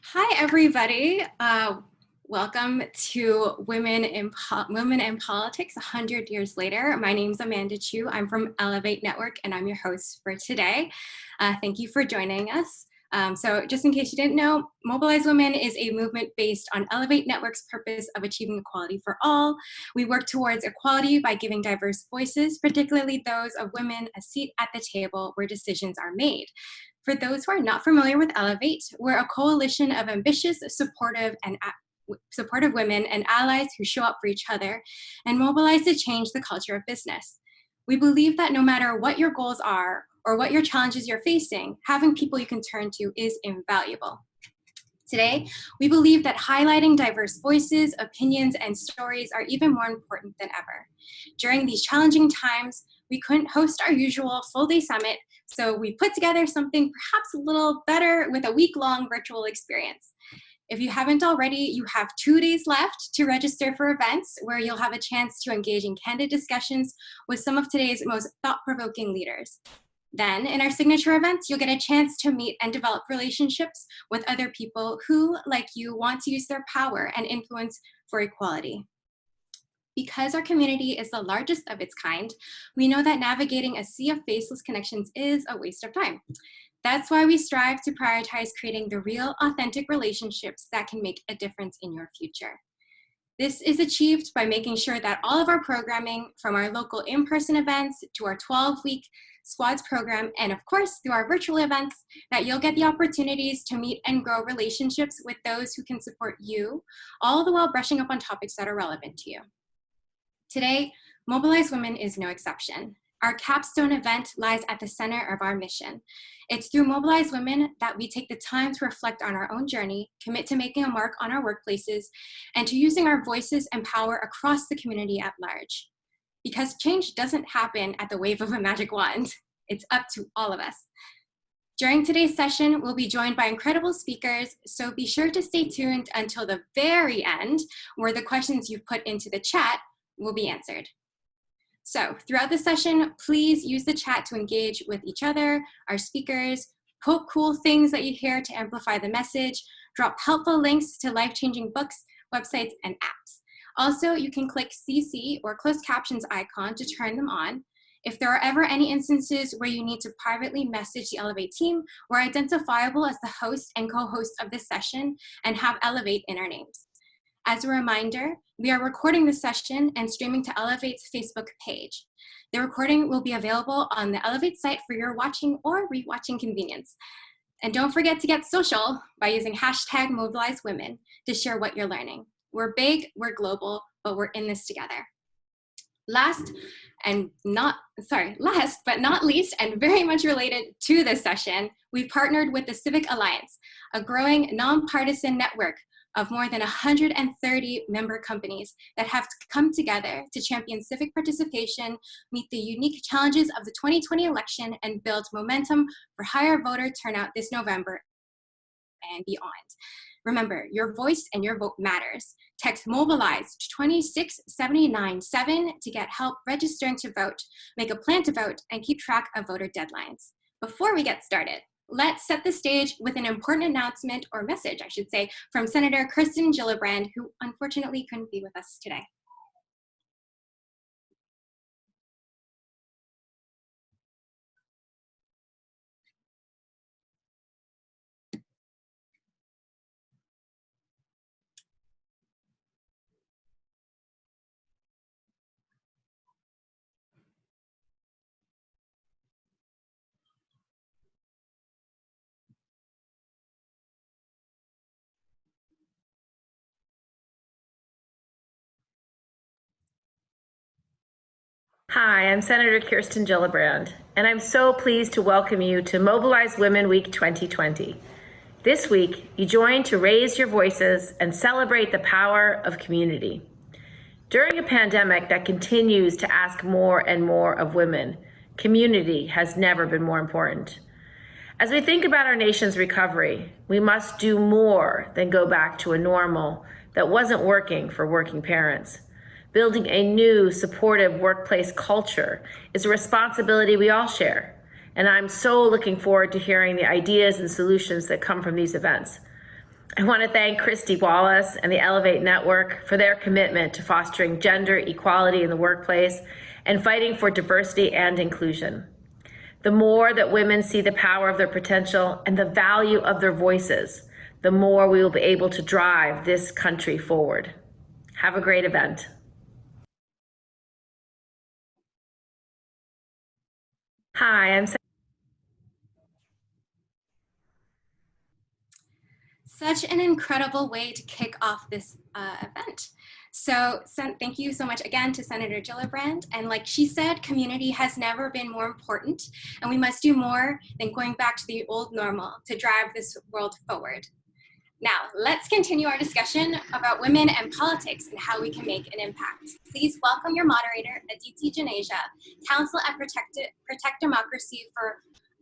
Hi, everybody. Welcome to Women in Politics 100 Years Later. My name is Amanda Chu. I'm from Ellevate Network, and I'm your host for today. Thank you for joining us. So just in case you didn't know, Mobilize Women is a movement based on Ellevate Network's purpose of achieving equality for all. We work towards equality by giving diverse voices, particularly those of women, a seat at the table where decisions are made. For those who are not familiar with Ellevate, we're a coalition of ambitious, supportive women and allies who show up for each other and mobilize to change the culture of business. We believe that no matter what your goals are or what your challenges you're facing, having people you can turn to is invaluable. Today, we believe that highlighting diverse voices, opinions, and stories are even more important than ever. During these challenging times, we couldn't host our usual full-day summit, so we put together something perhaps a little better with a week-long virtual experience. If you haven't already, you have 2 days left to register for events where you'll have a chance to engage in candid discussions with some of today's most thought-provoking leaders. Then, in our signature events, you'll get a chance to meet and develop relationships with other people who, like you, want to use their power and influence for equality. Because our community is the largest of its kind, we know that navigating a sea of faceless connections is a waste of time. That's why we strive to prioritize creating the real, authentic relationships that can make a difference in your future. This is achieved by making sure that all of our programming, from our local in-person events to our 12-week squads program, and of course through our virtual events, that you'll get the opportunities to meet and grow relationships with those who can support you, all the while brushing up on topics that are relevant to you. Today, Mobilize Women is no exception. Our capstone event lies at the center of our mission. It's through Mobilize Women that we take the time to reflect on our own journey, commit to making a mark on our workplaces, and to using our voices and power across the community at large. Because change doesn't happen at the wave of a magic wand. It's up to all of us. During today's session, we'll be joined by incredible speakers, so be sure to stay tuned until the very end, where the questions you've put into the chat will be answered. So throughout the session, please use the chat to engage with each other, our speakers, quote cool things that you hear to amplify the message, drop helpful links to life-changing books, websites, and apps. Also, you can click CC or closed captions icon to turn them on. If there are ever any instances where you need to privately message the Ellevate team, we're identifiable as the host and co-host of this session and have Ellevate in our names. As a reminder, we are recording this session and streaming to Ellevate's Facebook page. The recording will be available on the Ellevate site for your watching or rewatching convenience. And don't forget to get social by using hashtag #MobilizeWomen to share what you're learning. We're big, we're global, but we're in this together. Last but not least, and very much related to this session, we've partnered with the Civic Alliance, a growing nonpartisan network of more than 130 member companies that have come together to champion civic participation, meet the unique challenges of the 2020 election, and build momentum for higher voter turnout this November and beyond. Remember, your voice and your vote matters. Text Mobilize to 26797 to get help registering to vote, make a plan to vote, and keep track of voter deadlines. Before we get started, let's set the stage with an important announcement, or message, I should say, from Senator Kirsten Gillibrand, who unfortunately couldn't be with us today. Hi, I'm Senator Kirsten Gillibrand, and I'm so pleased to welcome you to Mobilize Women Week 2020. This week, you join to raise your voices and celebrate the power of community. During a pandemic that continues to ask more and more of women, community has never been more important. As we think about our nation's recovery, we must do more than go back to a normal that wasn't working for working parents. Building a new, supportive workplace culture is a responsibility we all share, and I'm so looking forward to hearing the ideas and solutions that come from these events. I want to thank Christy Wallace and the Ellevate Network for their commitment to fostering gender equality in the workplace and fighting for diversity and inclusion. The more that women see the power of their potential and the value of their voices, the more we will be able to drive this country forward. Have a great event. Hi, I'm Such an incredible way to kick off this event. So thank you so much again to Senator Gillibrand. And like she said, community has never been more important, and we must do more than going back to the old normal to drive this world forward. Now, let's continue our discussion about women and politics and how we can make an impact. Please welcome your moderator, Aditi Janeja, Council at Protect Democracy, for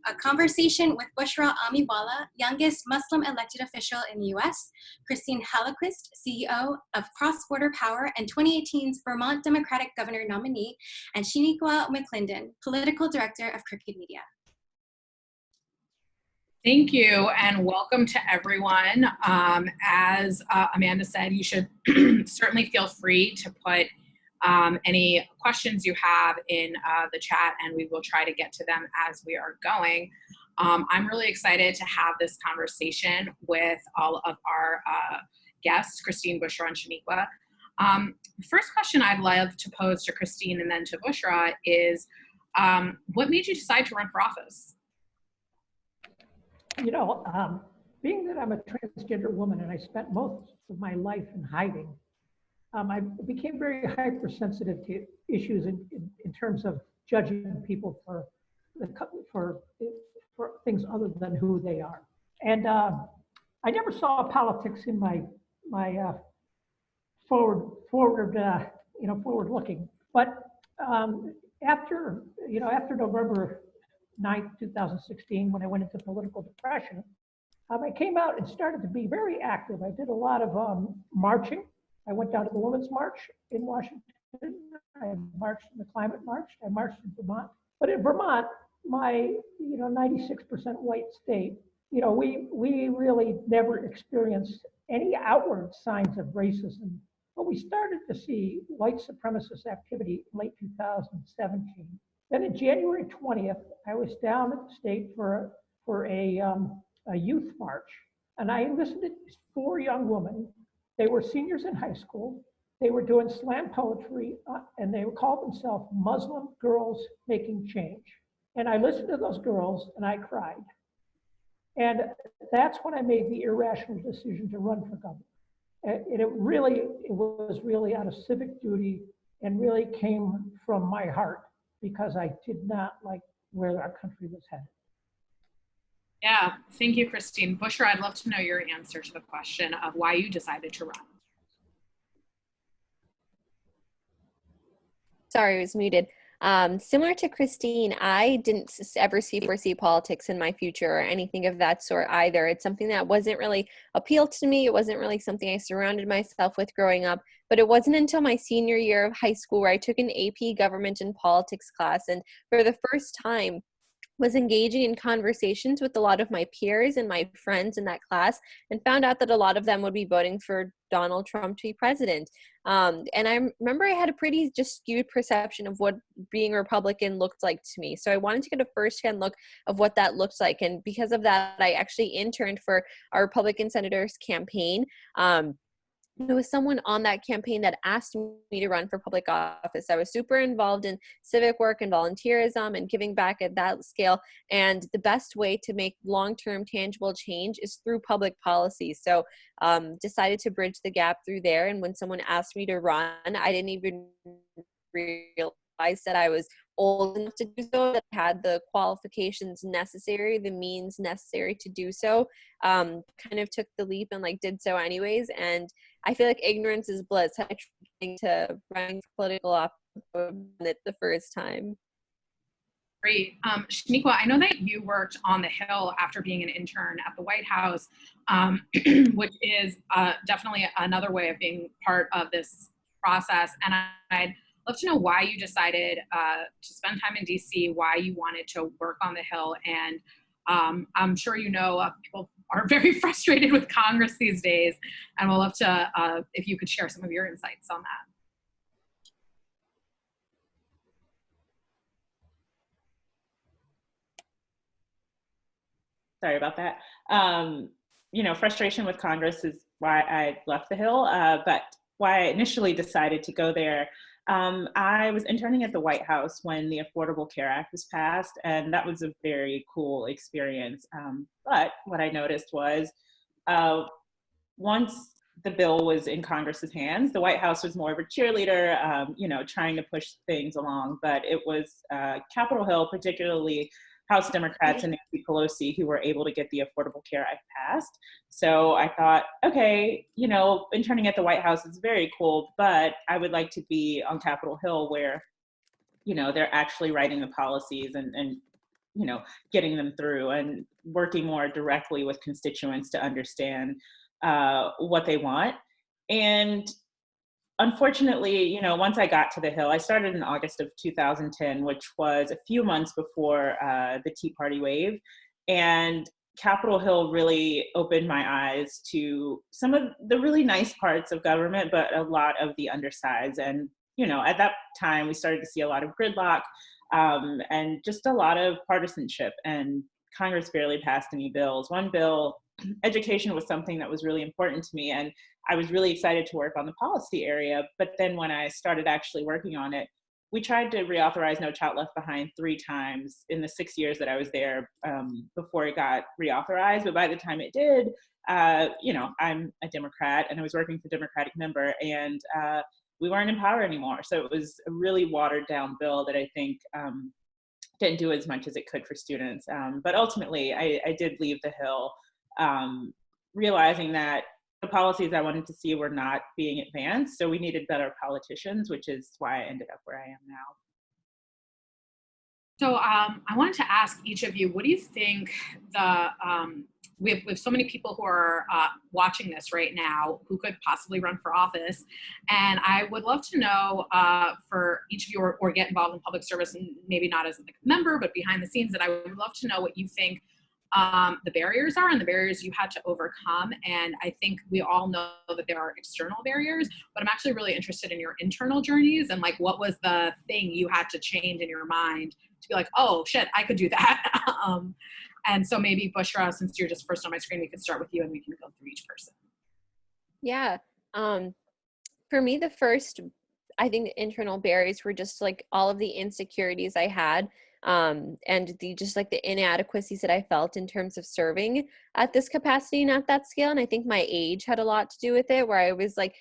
a conversation with Bushra Amiwala, youngest Muslim elected official in the US, Christine Hellquist, CEO of Cross Border Power and 2018's Vermont Democratic Governor nominee, and Shaniqua McClendon, Political Director of Crooked Media. Thank you, and welcome to everyone. As Amanda said, you should certainly feel free to put any questions you have in the chat, and we will try to get to them as we are going. I'm really excited to have this conversation with all of our guests, Christine, Bushra, and Shaniqua. The first question I'd love to pose to Christine and then to Bushra is, what made you decide to run for office? You know, being that I'm a transgender woman and I spent most of my life in hiding, I became very hypersensitive to issues in terms of judging people for things other than who they are. And I never saw politics in my forward looking. But after November 9th, 2016, when I went into political depression, I came out and started to be very active. I did a lot of marching. I went down to the Women's March in Washington. I marched in the Climate March. I marched in Vermont. But in Vermont, my 96% white state, we really never experienced any outward signs of racism. But we started to see white supremacist activity in late 2017. Then in January 20th, I was down at the state for a youth march, and I listened to these 4 young women. They were seniors in high school. They were doing slam poetry, and they called themselves Muslim Girls Making Change. And I listened to those girls, and I cried. And that's when I made the irrational decision to run for governor. And it was really out of civic duty and really came from my heart, because I did not like where our country was headed. Yeah, thank you, Christine. Bushra, I'd love to know your answer to the question of why you decided to run. Sorry, I was muted. Similar to Christine, I didn't ever foresee politics in my future or anything of that sort either. It's something that wasn't really appealed to me. It wasn't really something I surrounded myself with growing up. But it wasn't until my senior year of high school where I took an AP Government and Politics class, and for the first time was engaging in conversations with a lot of my peers and my friends in that class, and found out that a lot of them would be voting for Donald Trump to be president. And I remember I had a pretty just skewed perception of what being a Republican looked like to me. So I wanted to get a firsthand look of what that looked like. And because of that, I actually interned for our Republican senator's campaign. There was someone on that campaign that asked me to run for public office. I was super involved in civic work and volunteerism and giving back at that scale. And the best way to make long-term tangible change is through public policy. So decided to bridge the gap through there. And when someone asked me to run, I didn't even realize that I was old enough to do so, that I had the qualifications necessary, the means necessary to do so. Kind of took the leap and did so anyways. And I feel like ignorance is bliss. I tried to run for political office the first time. Great. Shaniqua, I know that you worked on the Hill after being an intern at the White House, which is definitely another way of being part of this process. And I'd love to know why you decided to spend time in DC, why you wanted to work on the Hill. And I'm sure you know people are very frustrated with Congress these days. And we'll love to, if you could share some of your insights on that. Sorry about that. Frustration with Congress is why I left the Hill, but why I initially decided to go there. I was interning at the White House when the Affordable Care Act was passed, and that was a very cool experience. But what I noticed was once the bill was in Congress's hands, the White House was more of a cheerleader, trying to push things along. But it was Capitol Hill, particularly House Democrats and Nancy Pelosi, who were able to get the Affordable Care Act passed. So I thought, okay, interning at the White House is very cool, but I would like to be on Capitol Hill where, they're actually writing the policies and getting them through and working more directly with constituents to understand what they want. And unfortunately, once I got to the Hill, I started in August of 2010, which was a few months before the Tea Party wave. And Capitol Hill really opened my eyes to some of the really nice parts of government, but a lot of the undersides. And, at that time, we started to see a lot of gridlock and just a lot of partisanship. And Congress barely passed any bills. One bill, education, was something that was really important to me. And I was really excited to work on the policy area. But then when I started actually working on it, we tried to reauthorize No Child Left Behind 3 times in the 6 years that I was there before it got reauthorized. But by the time it did, I'm a Democrat and I was working for Democratic member, and we weren't in power anymore. So it was a really watered down bill that I think didn't do as much as it could for students. But ultimately, I did leave the Hill realizing that the policies I wanted to see were not being advanced. So we needed better politicians, which is why I ended up where I am now. So I wanted to ask each of you, what do you think we have so many people who are watching this right now who could possibly run for office. And I would love to know for each of you or get involved in public service, and maybe not as a member, but behind the scenes, that I would love to know what you think the barriers are and the barriers you had to overcome. And I think we all know that there are external barriers, but I'm actually really interested in your internal journeys and like, what was the thing you had to change in your mind to be like, oh shit, I could do that. And so maybe Bushra, since you're just first on my screen, we could start with you and we can go through each person. Yeah. For me, I think the internal barriers were just like all of the insecurities I had, and the inadequacies that I felt in terms of serving at this capacity and at that scale. And I think my age had a lot to do with it, where I was like,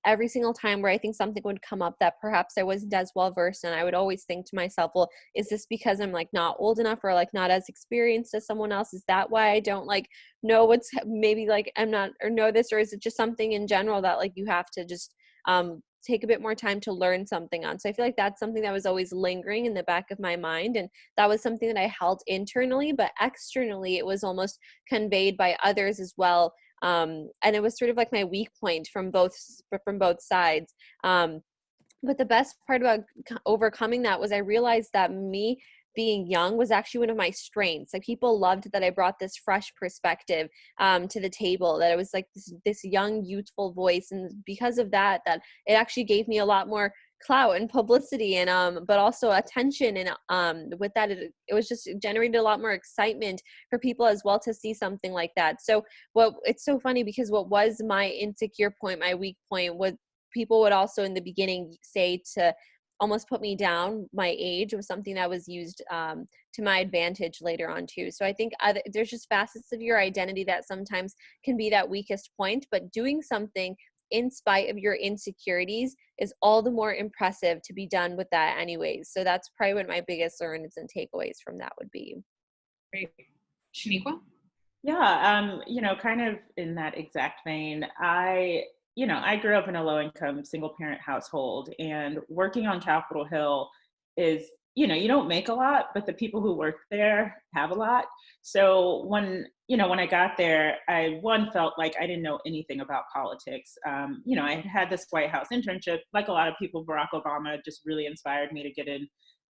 every single time where I think something would come up that perhaps I wasn't as well versed in, I would always think to myself, well, is this because I'm like not old enough or like not as experienced as someone else? Is that why I don't like know what's maybe like I'm not or know this, or is it just something in general that like you have to just take a bit more time to learn something on? So I feel like that's something that was always lingering in the back of my mind, and that was something that I held internally, but externally it was almost conveyed by others as well. And it was sort of like my weak point from both sides. But the best part about overcoming that was I realized that me being young was actually one of my strengths. Like people loved that I brought this fresh perspective to the table, that it was like this young, youthful voice. And because of that it actually gave me a lot more clout and publicity and but also attention, and with that it was just generated a lot more excitement for people as well to see something like that. So it's so funny because what was my insecure point, my weak point, was people would also in the beginning say to almost put me down. My age was something that was used to my advantage later on too. So I think there's just facets of your identity that sometimes can be that weakest point, but doing something in spite of your insecurities is all the more impressive to be done with that anyways. So that's probably what my biggest learnings and takeaways from that would be. Great. Shaniqua? Yeah, kind of in that exact vein, I grew up in a low-income single-parent household, and working on Capitol Hill is, you don't make a lot, but the people who work there have a lot. So when I got there, I felt like I didn't know anything about politics. I had this White House internship. Like a lot of people, Barack Obama just really inspired me to get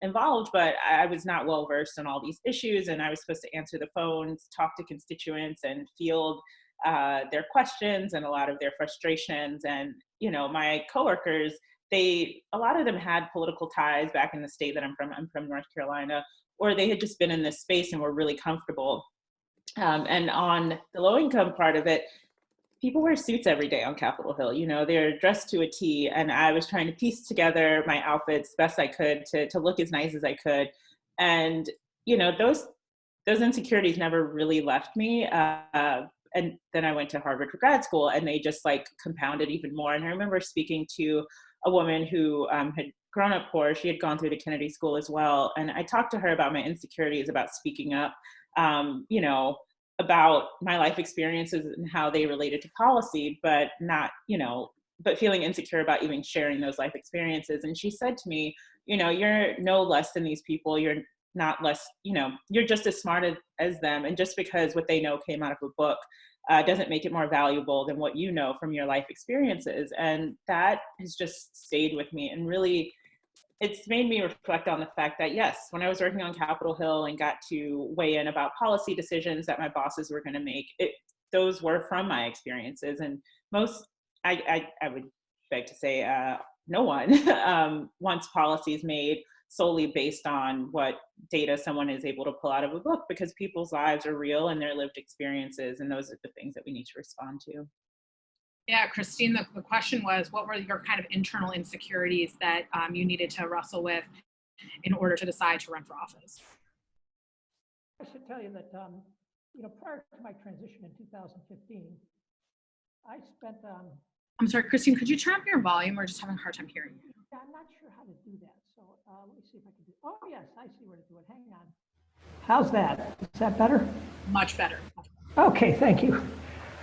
involved, but I was not well versed in all these issues, and I was supposed to answer the phones, talk to constituents, and field their questions and a lot of their frustrations. And my coworkers, a lot of them had political ties back in the state that I'm from. I'm from North Carolina, or they had just been in this space and were really comfortable. And on the low income part of it, people wear suits every day on Capitol Hill. They're dressed to a T, and I was trying to piece together my outfits best I could to look as nice as I could. And those insecurities never really left me. And then I went to Harvard for grad school, and they just like compounded even more. And I remember speaking to a woman who had grown up poor. She had gone through the Kennedy School as well, and I talked to her about my insecurities about speaking up. About my life experiences and how they related to policy, but but feeling insecure about even sharing those life experiences. And she said to me, you're no less than these people. You're not less, you're just as smart as them. And just because what they know came out of a book doesn't make it more valuable than what you know from your life experiences. And that has just stayed with me, and really it's made me reflect on the fact that, yes, when I was working on Capitol Hill and got to weigh in about policy decisions that my bosses were going to make, those were from my experiences. And I would beg to say, no one wants policies made solely based on what data someone is able to pull out of a book, because people's lives are real and their lived experiences, and those are the things that we need to respond to. Yeah, Christine, the question was, what were your kind of internal insecurities that you needed to wrestle with in order to decide to run for office? I should tell you that, prior to my transition in 2015, I spent. I'm sorry, Christine, could you turn up your volume? We're just having a hard time hearing you. Yeah, I'm not sure how to do that. So let me see if I can do. Oh, yes, I see where to do it. Hang on. How's that? Is that better? Much better. Okay, thank you.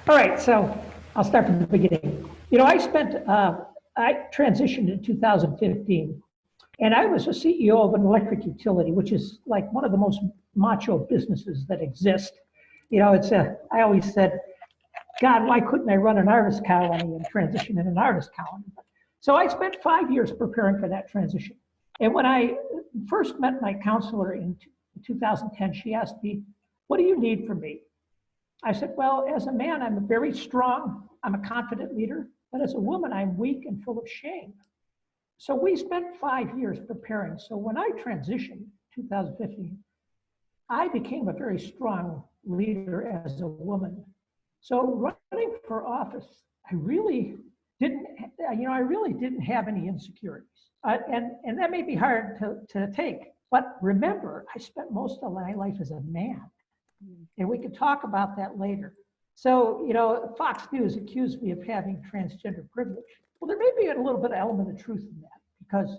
All right, so I'll start from the beginning. I transitioned in 2015, and I was a CEO of an electric utility, which is like one of the most macho businesses that exist. I always said, God, why couldn't I run an artist colony and transition in an artist colony? So I spent 5 years preparing for that transition. And when I first met my counselor in 2010, she asked me, what do you need from me? I said, well, as a man, I'm very strong. I'm a confident leader. But as a woman, I'm weak and full of shame. So we spent 5 years preparing. So when I transitioned in 2015, I became a very strong leader as a woman. So running for office, I really didn't have any insecurities. And that may be hard to take. But remember, I spent most of my life as a man. And we could talk about that later. So, Fox News accused me of having transgender privilege. Well, there may be a little bit of element of truth in that, because,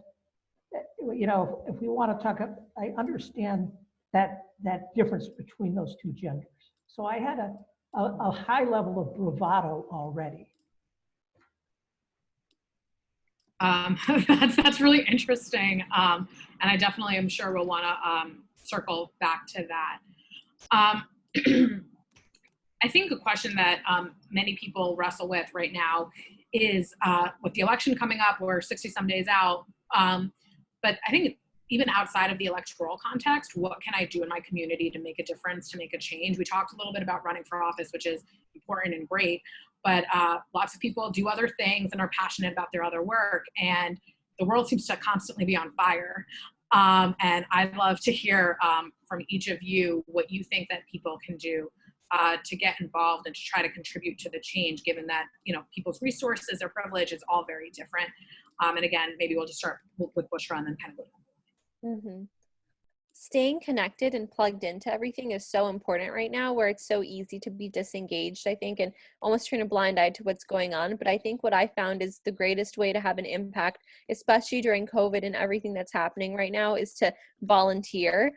if we want to talk, I understand that difference between those two genders. So I had a high level of bravado already. That's really interesting. And I definitely am sure we'll want to circle back to that. I think a question that many people wrestle with right now is with the election coming up, we're 60 some days out. But I think even outside of the electoral context, what can I do in my community to make a difference, to make a change? We talked a little bit about running for office, which is important and great, but lots of people do other things and are passionate about their other work. And the world seems to constantly be on fire. And I'd love to hear from each of you what you think that people can do to get involved and to try to contribute to the change, given that, people's resources, their privilege is all very different. And again, maybe we'll just start with Bushra and then kind of go down. Mm-hmm. Staying connected and plugged into everything is so important right now, where it's so easy to be disengaged, I think, and almost turn a blind eye to what's going on. But I think what I found is the greatest way to have an impact, especially during COVID and everything that's happening right now, is to volunteer.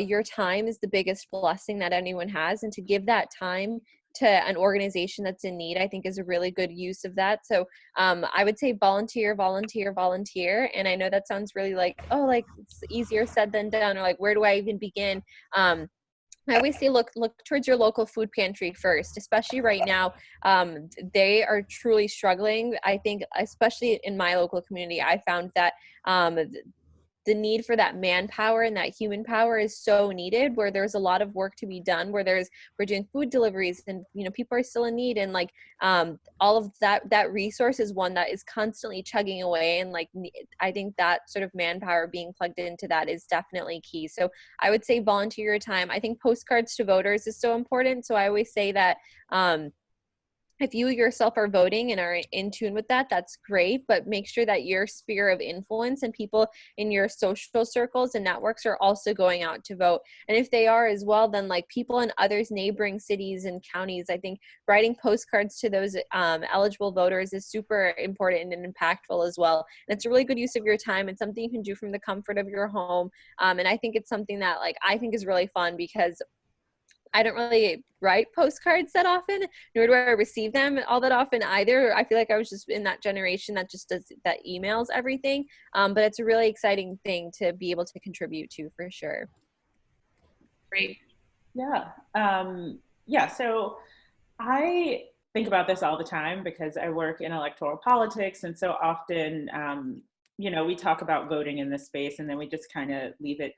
Your time is the biggest blessing that anyone has, and to give that time to an organization that's in need, I think is a really good use of that. So I would say volunteer. And I know that sounds really like it's easier said than done, or like, where do I even begin? I always say, look towards your local food pantry first, especially right now. They are truly struggling. I think, especially in my local community, I found that the need for that manpower and that human power is so needed, where there's a lot of work to be done, where we're doing food deliveries and, you know, people are still in need, and like all of that resource is one that is constantly chugging away, and like I think that sort of manpower being plugged into that is definitely key. So I would say volunteer your time. I think postcards to voters is so important. So I always say that if you yourself are voting and are in tune with that, that's great, but make sure that your sphere of influence and people in your social circles and networks are also going out to vote. And if they are as well, then like people in others neighboring cities and counties, I think writing postcards to those eligible voters is super important and impactful as well. And it's a really good use of your time and something you can do from the comfort of your home. And I think it's something that like I think is really fun, because I don't really write postcards that often, nor do I receive them all that often either. I feel like I was just in that generation that just does that emails everything. But it's a really exciting thing to be able to contribute to, for sure. Great. Yeah. Yeah. So I think about this all the time because I work in electoral politics. And so often, you know, we talk about voting in this space and then we just kind of leave it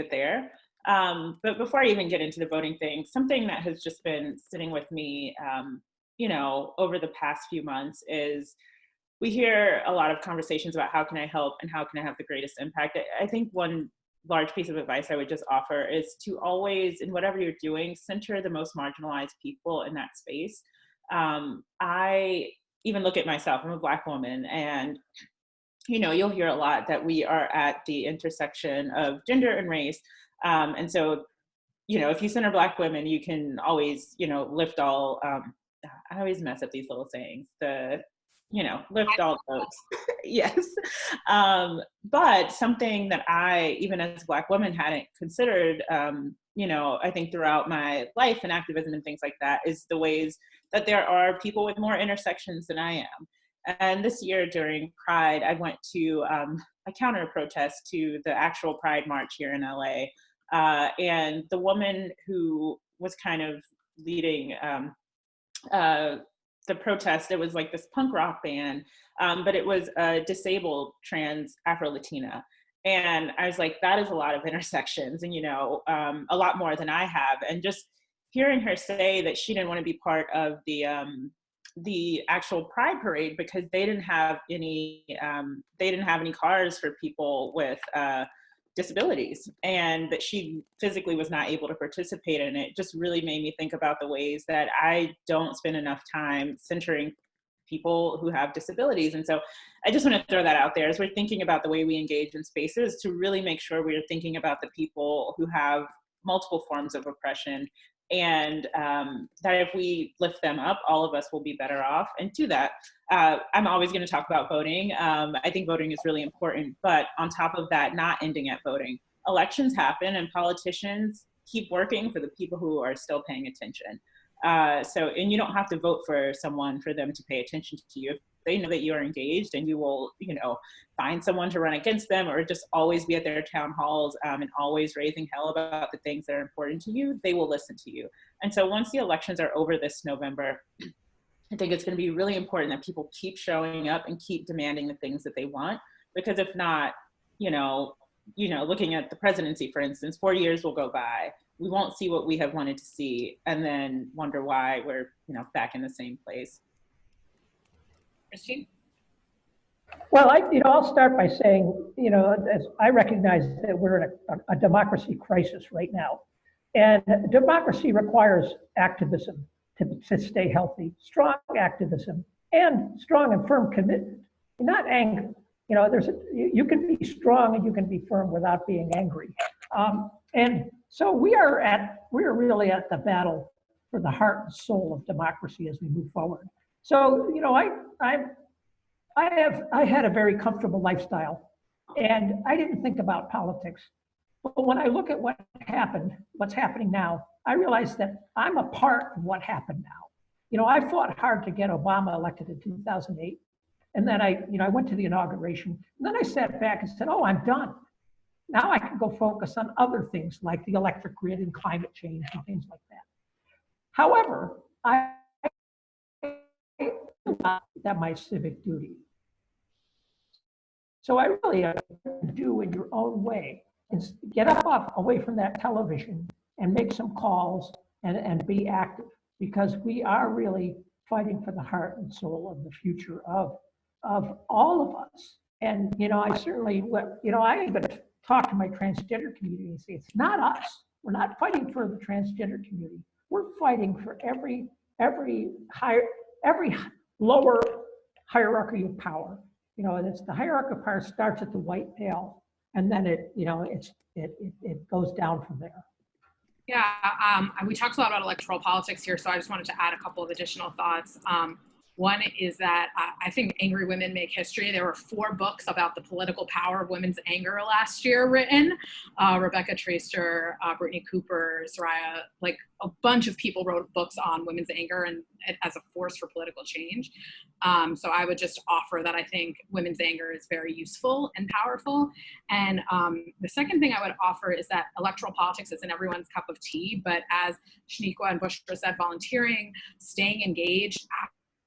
there. But before I even get into the voting thing, something that has just been sitting with me, you know, over the past few months is we hear a lot of conversations about how can I help and how can I have the greatest impact. I think one large piece of advice I would just offer is to always, in whatever you're doing, center the most marginalized people in that space. I even look at myself, I'm a Black woman, and you know, you'll hear a lot that we are at the intersection of gender and race. And so, you know, if you center Black women, you can always, you know, lift all, I always mess up these little sayings, you know, lift all boats. Yes. But something that I, even as a Black woman, hadn't considered, you know, I think throughout my life and activism and things like that, is the ways that there are people with more intersections than I am. And this year during Pride, I went to a counter protest to the actual Pride March here in LA. And the woman who was kind of leading the protest, it was like this punk rock band, but it was a disabled trans Afro-Latina. And I was like, that is a lot of intersections and, you know, a lot more than I have. And just hearing her say that she didn't want to be part of the actual Pride parade because they didn't have any cars for people with disabilities, and that she physically was not able to participate in it, just really made me think about the ways that I don't spend enough time centering people who have disabilities. And so I just want to throw that out there as we're thinking about the way we engage in spaces, to really make sure we're thinking about the people who have multiple forms of oppression, and that if we lift them up, all of us will be better off. And to that, I'm always going to talk about voting. I think voting is really important, but on top of that, not ending at voting. Elections happen and politicians keep working for the people who are still paying attention. And you don't have to vote for someone for them to pay attention to you. If they know that you're engaged and you will, you know, find someone to run against them, or just always be at their town halls and always raising hell about the things that are important to you, they will listen to you. And so once the elections are over this November, I think it's going to be really important that people keep showing up and keep demanding the things that they want, because if not, you know, looking at the presidency, for instance, 4 years will go by. We won't see what we have wanted to see, and then wonder why we're, you know, back in the same place. Christine? Well, I'll start by saying, as I recognize that we're in a democracy crisis right now, and democracy requires activism to stay healthy, strong activism, and strong and firm commitment, not anger. You can be strong and you can be firm without being angry. And so we're really at the battle for the heart and soul of democracy as we move forward. So, I had a very comfortable lifestyle, and I didn't think about politics. But when I look at what's happening now, I realize that I'm a part of what happened now. I fought hard to get Obama elected in 2008. And then I went to the inauguration, and then I sat back and said, oh, I'm done. Now I can go focus on other things like the electric grid and climate change and things like that. However, I that my civic duty. So I really do in your own way is get up off away from that television and make some calls and be active, because we are really fighting for the heart and soul of the future of all of us. And I certainly, I even talk to my transgender community and say it's not us. We're not fighting for the transgender community. We're fighting for every higher, every lower hierarchy of power. And it's the hierarchy of power starts at the white male, and then it goes down from there. Yeah, we talked a lot about electoral politics here, so I just wanted to add a couple of additional thoughts. One is that I think Angry Women Make History. There were 4 books about the political power of women's anger last year written. Rebecca Traister, Brittany Cooper, Soraya, like a bunch of people wrote books on women's anger and as a force for political change. So I would just offer that I think women's anger is very useful and powerful. And the second thing I would offer is that electoral politics isn't everyone's cup of tea, but as Shaniqua and Bushra said, volunteering, staying engaged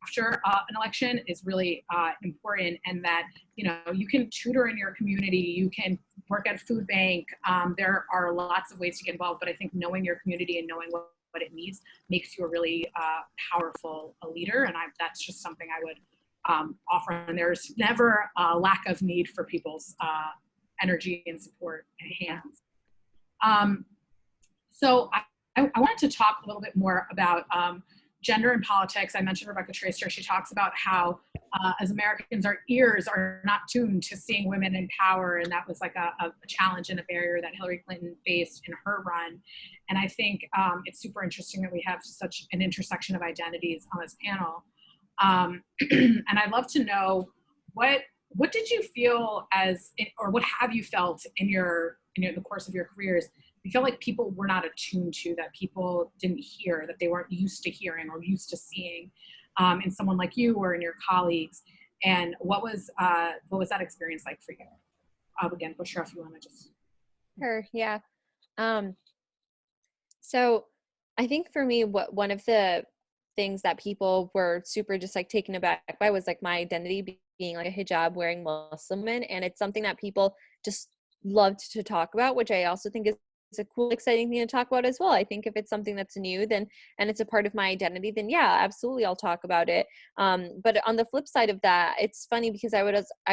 after an election is really important, and that you can tutor in your community, you can work at a food bank. There are lots of ways to get involved, but I think knowing your community and knowing what it needs makes you a really powerful leader, and that's just something I would offer. And there's never a lack of need for people's energy and support and hands. So I wanted to talk a little bit more about gender and politics. I mentioned Rebecca Traister. She talks about how as Americans, our ears are not tuned to seeing women in power. And that was like a challenge and a barrier that Hillary Clinton faced in her run. And I think it's super interesting that we have such an intersection of identities on this panel. And I'd love to know what did you feel or what have you felt in the course of your careers? You felt like people were not attuned to, that people didn't hear, that they weren't used to hearing or used to seeing in someone like you or in your colleagues. And what was that experience like for you? Again, Bushra, if you want to just. Sure, yeah. So I think for me, one of the things that people were super just like taken aback by was like my identity being like a hijab wearing Muslim woman. And it's something that people just loved to talk about, which I also think is a cool, exciting thing to talk about as well. I think if it's something that's new, and it's a part of my identity, then yeah, absolutely, I'll talk about it. But on the flip side of that, it's funny because I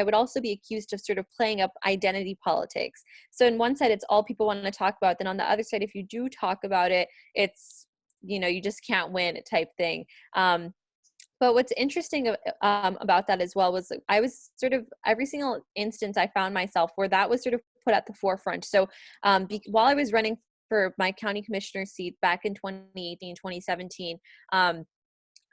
would also be accused of sort of playing up identity politics. So in one side, it's all people want to talk about. Then on the other side, if you do talk about it, it's you just can't win type thing. But what's interesting about that as well was I was sort of every single instance I found myself where that was sort of put at the forefront. So while I was running for my county commissioner seat back in 2018, 2017, I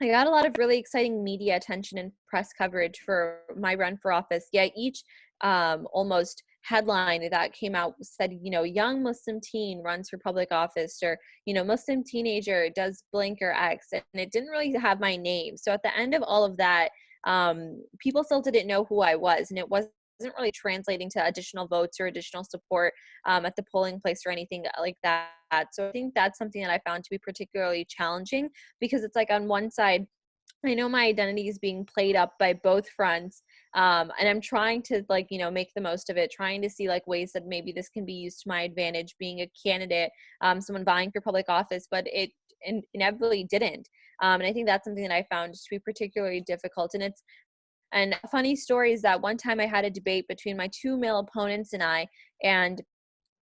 got a lot of really exciting media attention and press coverage for my run for office. Yet each almost headline that came out said, young Muslim teen runs for public office, or, Muslim teenager does blank or X, and it didn't really have my name. So at the end of all of that, people still didn't know who I was, and it wasn't really translating to additional votes or additional support at the polling place or anything like that. So I think that's something that I found to be particularly challenging, because it's like on one side, I know my identity is being played up by both fronts. And I'm trying to make the most of it, trying to see ways that maybe this can be used to my advantage, being a candidate, someone vying for public office, but it inevitably didn't. And I think that's something that I found to be particularly difficult. And a funny story is that one time I had a debate between my 2 male opponents and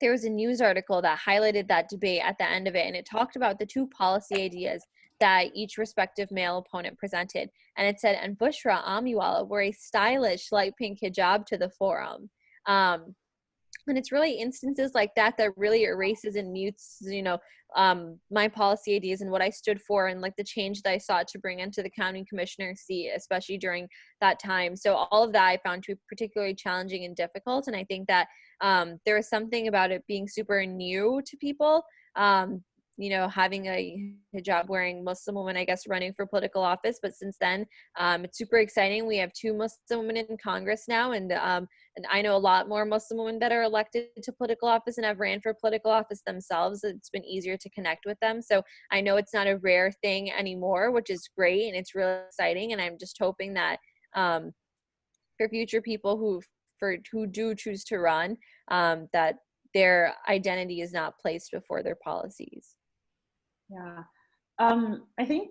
there was a news article that highlighted that debate at the end of it, and it talked about the 2 policy ideas that each respective male opponent presented. And it said, and Bushra Amiwala wore a stylish light pink hijab to the forum. And it's really instances like that really erases and mutes, my policy ideas and what I stood for, and the change that I sought to bring into the county commissioner seat, especially during that time. So all of that I found to be particularly challenging and difficult. And I think that there was something about it being super new to people. Having a hijab wearing Muslim woman, I guess, running for political office. But since then, it's super exciting. We have 2 Muslim women in Congress now, and I know a lot more Muslim women that are elected to political office and have ran for political office themselves. It's been easier to connect with them. So I know it's not a rare thing anymore, which is great, and it's really exciting. And I'm just hoping that for future people who who do choose to run, that their identity is not placed before their policies. Yeah. I think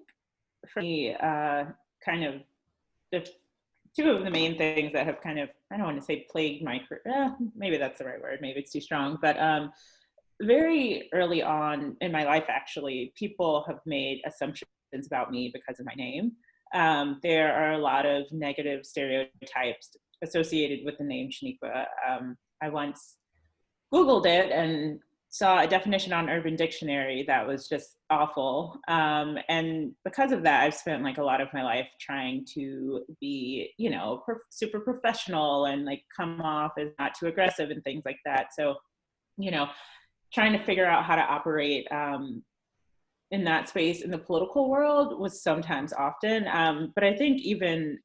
for me, kind of the two of the main things that have kind of, I don't want to say plagued my career, maybe that's the right word, maybe it's too strong, but very early on in my life, actually, people have made assumptions about me because of my name. There are a lot of negative stereotypes associated with the name Shaniqua. I once Googled it and saw a definition on Urban Dictionary that was just awful. And because of that, I've spent like a lot of my life trying to be, you know, super professional and like come off as not too aggressive and things like that. So, you know, trying to figure out how to operate in that space in the political world was sometimes often. But I think even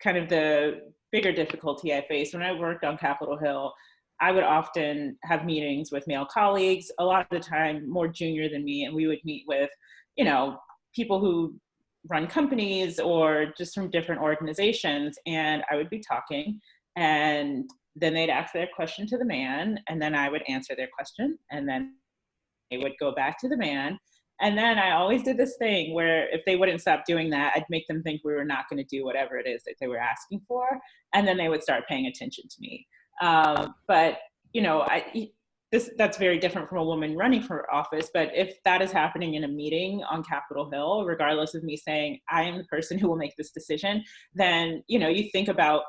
kind of the bigger difficulty I faced when I worked on Capitol Hill, I would often have meetings with male colleagues, a lot of the time more junior than me, and we would meet with, you know, people who run companies or just from different organizations, and I would be talking, and then they'd ask their question to the man, and then I would answer their question, and then they would go back to the man. And then I always did this thing where if they wouldn't stop doing that, I'd make them think we were not going to do whatever it is that they were asking for, and then they would start paying attention to me. But you know, that's very different from a woman running for office. But if that is happening in a meeting on Capitol Hill, regardless of me saying I am the person who will make this decision, then you know, you think about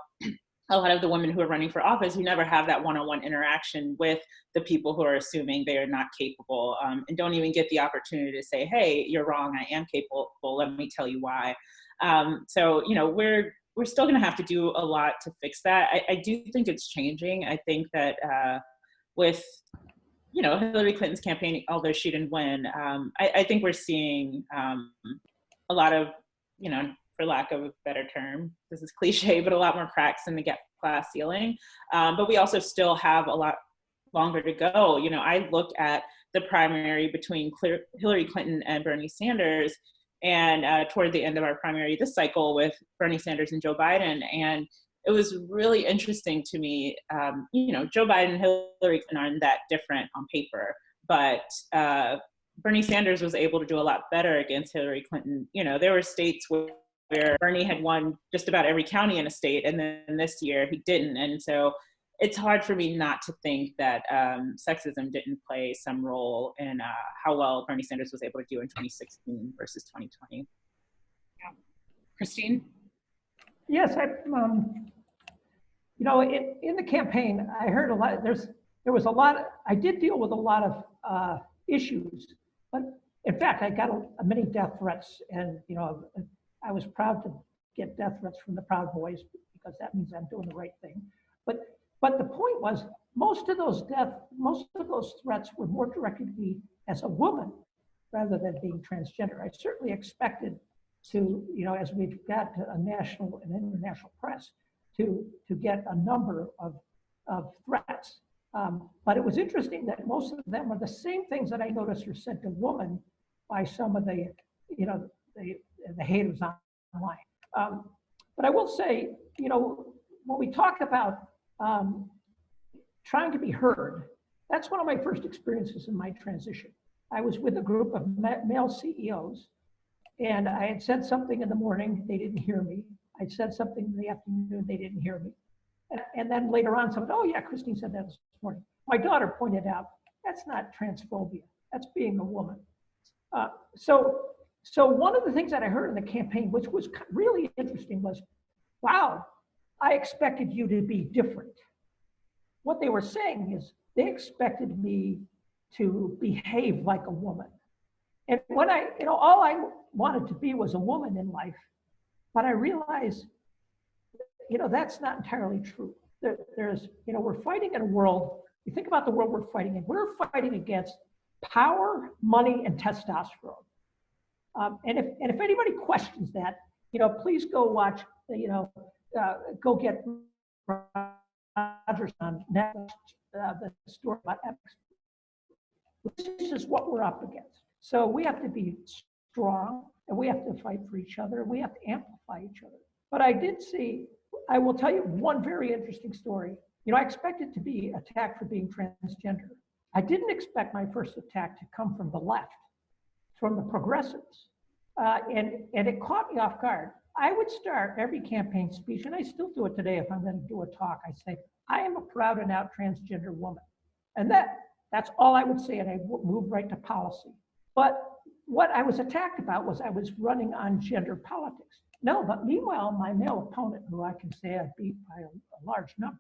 a lot of the women who are running for office who never have that one-on-one interaction with the people who are assuming they are not capable, and don't even get the opportunity to say, hey, you're wrong, I am capable, let me tell you why. So, you know, we're still gonna have to do a lot to fix that. I do think it's changing. I think that with, you know, Hillary Clinton's campaign, although she didn't win, I think we're seeing a lot of, you know, for lack of a better term, this is cliche, but a lot more cracks in the glass ceiling. But we also still have a lot longer to go. You know, I looked at the primary between Hillary Clinton and Bernie Sanders, and toward the end of our primary this cycle with Bernie Sanders and Joe Biden. And it was really interesting to me, you know, Joe Biden and Hillary Clinton aren't that different on paper, but Bernie Sanders was able to do a lot better against Hillary Clinton. You know, there were states where Bernie had won just about every county in a state, and then this year he didn't. And so it's hard for me not to think that sexism didn't play some role in how well Bernie Sanders was able to do in 2016 versus 2020. Yeah. Christine? Yes, you know, in the campaign, I heard a lot. There was a lot. I did deal with a lot of issues, but in fact, I got many death threats, and you know, I was proud to get death threats from the Proud Boys because that means I'm doing the right thing. But the point was, most of those threats were more directed to me as a woman rather than being transgender. I certainly expected to, you know, as we've got a national and international press, to get a number of threats. But it was interesting that most of them are the same things that I noticed are said to women by some of the, you know, the haters online. But I will say, you know, when we talk about trying to be heard, that's one of my first experiences in my transition. I was with a group of male CEOs, and I had said something in the morning, they didn't hear me. I said something in the afternoon, they didn't hear me. And then later on, someone, oh yeah, Christine said that this morning. My daughter pointed out, that's not transphobia, that's being a woman. So one of the things that I heard in the campaign, which was really interesting, was, wow, I expected you to be different. What they were saying is they expected me to behave like a woman. And when you know, all I wanted to be was a woman in life, but I realized, you know, that's not entirely true. There's, you know, we're fighting in a world, you think about the world we're fighting in, we're fighting against power, money, and testosterone. And if anybody questions that, you know, please go watch, you know, go get Rogers on Netflix, the story about ethics. This is what we're up against. So we have to be strong, and we have to fight for each other, and we have to amplify each other. But I did see, I will tell you one very interesting story. I expected to be attacked for being transgender. I didn't expect my first attack to come from the left, from the progressives. And it caught me off guard. I would start every campaign speech, and I still do it today if I'm going to do a talk. I say, I am a proud and out transgender woman. And that's all I would say, and I move right to policy. But what I was attacked about was I was running on gender politics. No, but meanwhile, my male opponent, who I can say I beat by a large number,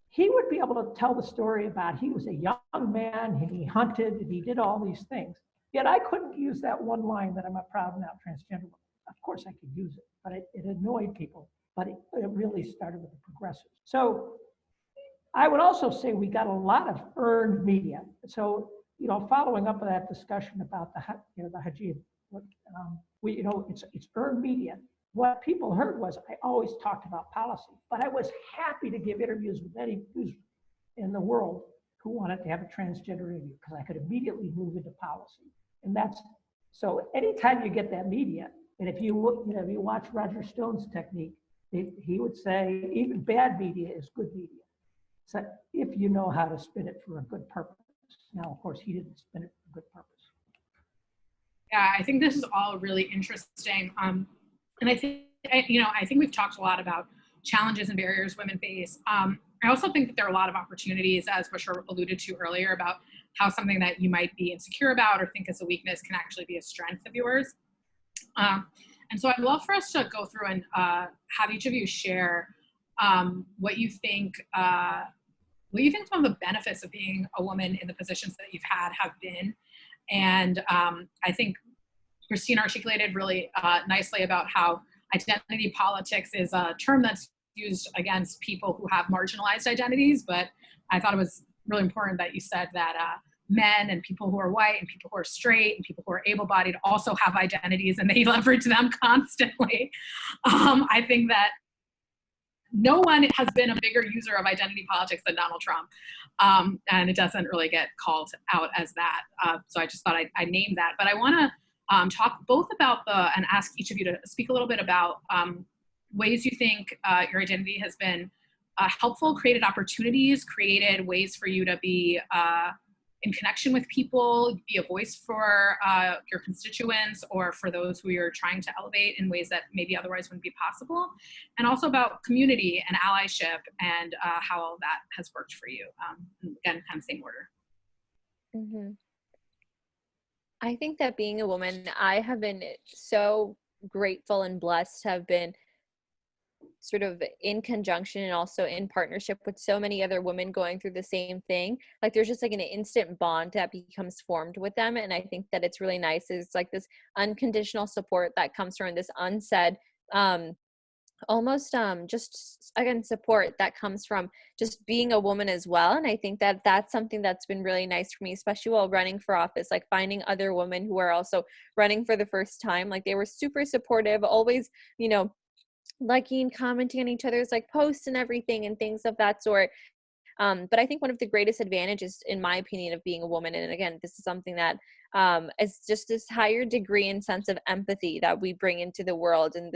he would be able to tell the story about he was a young man, and he hunted, and he did all these things. Yet I couldn't use that one line that I'm a proud and out transgender woman. Of course I could use it, but it annoyed people. But it really started with the progressives. So I would also say we got a lot of earned media. So, following up on that discussion about the hijab, it's earned media. What people heard was I always talked about policy, but I was happy to give interviews with any who's in the world who wanted to have a transgender interview because I could immediately move into policy. And so anytime you get that media, and if you look, if you watch Roger Stone's technique, he would say even bad media is good media. So if you know how to spin it for a good purpose. Now, of course, he didn't spin it for a good purpose. Yeah, I think this is all really interesting. And I think we've talked a lot about challenges and barriers women face. I also think that there are a lot of opportunities, as Bushra alluded to earlier, about how something that you might be insecure about or think is a weakness can actually be a strength of yours. And so I'd love for us to go through and have each of you share what you think some of the benefits of being a woman in the positions that you've had have been. And I think Christine articulated really nicely about how identity politics is a term that's used against people who have marginalized identities, but I thought it was really important that you said that men and people who are white and people who are straight and people who are able-bodied also have identities and they leverage them constantly. I think that no one has been a bigger user of identity politics than Donald Trump. And it doesn't really get called out as that. So I just thought I'd name that. But I want to talk both about and ask each of you to speak a little bit about ways you think your identity has been helpful, created opportunities, created ways for you to be in connection with people, be a voice for your constituents or for those who you're trying to elevate in ways that maybe otherwise wouldn't be possible. And also about community and allyship and how all that has worked for you. Again, kind of same order. Mm-hmm. I think that being a woman, I have been so grateful and blessed to have been sort of in conjunction and also in partnership with so many other women going through the same thing. Like there's just like an instant bond that becomes formed with them. And I think that it's really nice. It's like this unconditional support that comes from this unsaid, almost just again support that comes from just being a woman as well. And I think that that's something that's been really nice for me, especially while running for office, like finding other women who are also running for the first time. Like they were super supportive, always, liking, commenting on each other's like posts and everything and things of that sort. But I think one of the greatest advantages, in my opinion, of being a woman, and again, this is something that is just this higher degree and sense of empathy that we bring into the world and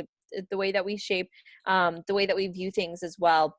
the way that we shape, the way that we view things as well.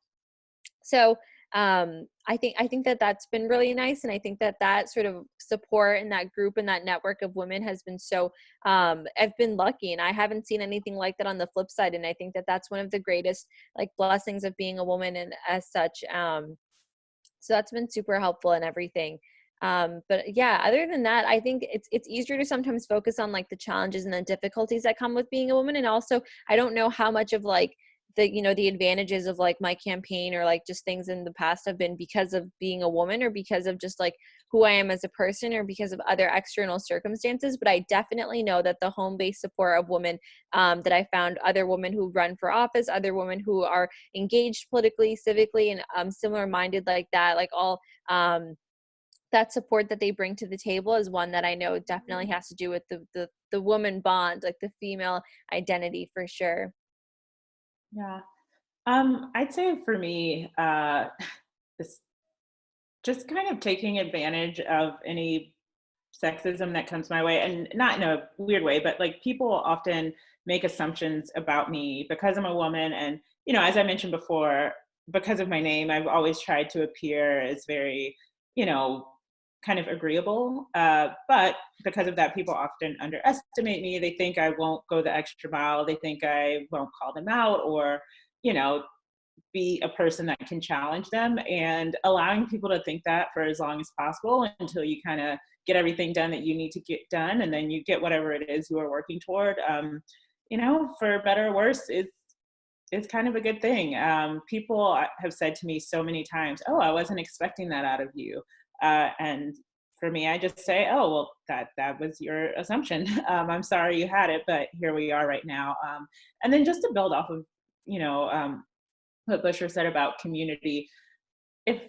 So I think that that's been really nice. And I think that that sort of support and that group and that network of women has been so, I've been lucky and I haven't seen anything like that on the flip side. And I think that that's one of the greatest like blessings of being a woman and as such. So that's been super helpful and everything. But yeah, other than that, I think it's easier to sometimes focus on like the challenges and the difficulties that come with being a woman. And also, I don't know how much of like the advantages of like my campaign or like just things in the past have been because of being a woman or because of just like who I am as a person or because of other external circumstances. But I definitely know that the home-based support of women that I found, other women who run for office, other women who are engaged politically, civically, and similar minded like that, like all that support that they bring to the table is one that I know definitely has to do with the woman bond, like the female identity for sure. Yeah. I'd say for me, this just kind of taking advantage of any sexism that comes my way, and not in a weird way, but like people often make assumptions about me because I'm a woman. And, as I mentioned before, because of my name, I've always tried to appear as very, you know, kind of agreeable. But because of that, people often underestimate me. They think I won't go the extra mile. They think I won't call them out, or, you know, be a person that can challenge them. And allowing people to think that for as long as possible until you kind of get everything done that you need to get done, and then you get whatever it is you are working toward, you know, for better or worse, it's kind of a good thing. People have said to me so many times, "Oh, I wasn't expecting that out of you," and for me, I just say, "Oh, well, that was your assumption. I'm sorry you had it, but here we are right now." And then just to build off of, you know, what Busher said about community, if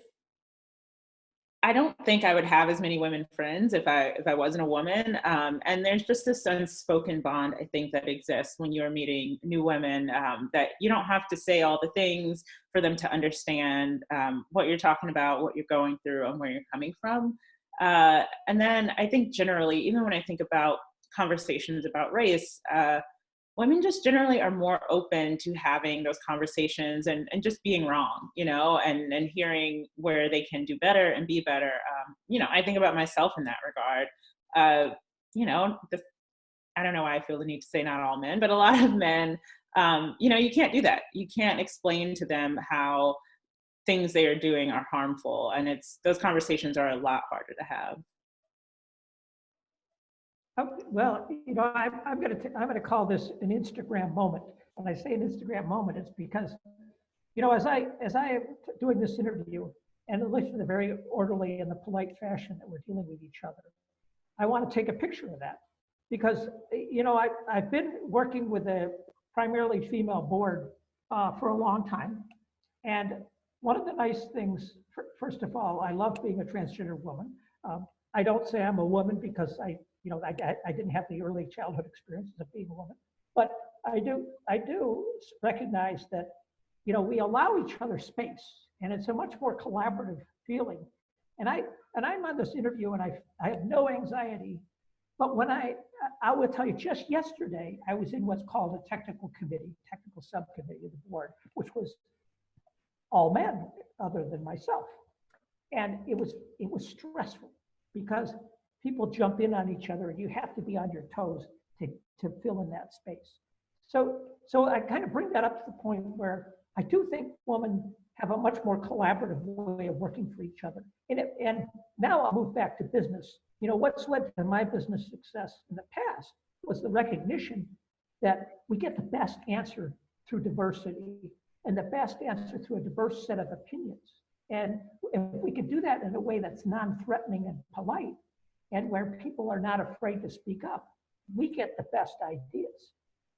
I don't think I would have as many women friends if I wasn't a woman. And there's just this unspoken bond, I think, that exists when you're meeting new women, that you don't have to say all the things for them to understand what you're talking about, what you're going through, and where you're coming from. And then I think generally, even when I think about conversations about race, women just generally are more open to having those conversations and just being wrong, you know, and hearing where they can do better and be better. You know, I think about myself in that regard. You know, I don't know why I feel the need to say not all men, but a lot of men, you know, you can't do that. You can't explain to them how things they are doing are harmful. And those conversations are a lot harder to have. Well, you know, I'm going to call this an Instagram moment. When I say an Instagram moment, it's because, you know, as I am doing this interview and listening to the very orderly and the polite fashion that we're dealing with each other, I want to take a picture of that because, you know, I've been working with a primarily female board for a long time, and one of the nice things, first of all, I love being a transgender woman. I don't say I'm a woman because you know, I didn't have the early childhood experiences of being a woman, but I do recognize that, you know, we allow each other space, and it's a much more collaborative feeling. And I'm on this interview, and I have no anxiety. But when I will tell you, just yesterday, I was in what's called a technical subcommittee of the board, which was all men other than myself. And it was stressful because people jump in on each other and you have to be on your toes to fill in that space. So I kind of bring that up to the point where I do think women have a much more collaborative way of working for each other. And now I'll move back to business. You know, what's led to my business success in the past was the recognition that we get the best answer through diversity and the best answer through a diverse set of opinions. And if we can do that in a way that's non-threatening and polite, and where people are not afraid to speak up, we get the best ideas.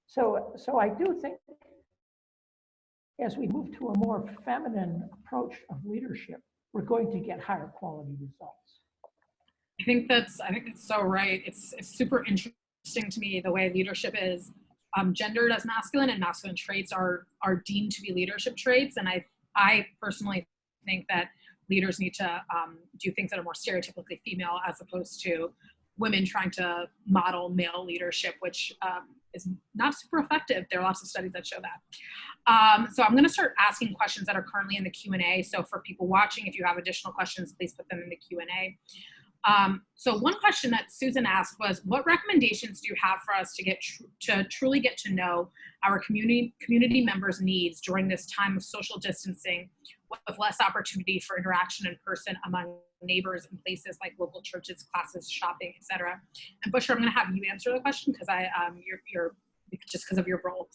So I do think as we move to a more feminine approach of leadership, we're going to get higher quality results. I think that's so right. It's super interesting to me the way leadership is gendered as masculine, and masculine traits are deemed to be leadership traits. And I personally think that leaders need to do things that are more stereotypically female, as opposed to women trying to model male leadership, which is not super effective. There are lots of studies that show that. So I'm going to start asking questions that are currently in the Q&A. So for people watching, if you have additional questions, please put them in the Q&A. So one question that Susan asked was, what recommendations do you have for us to truly get to know our community members' needs during this time of social distancing with less opportunity for interaction in person among neighbors in places like local churches, classes, shopping, etc.? And Busher, I'm going to have you answer the question because you're just because of your role.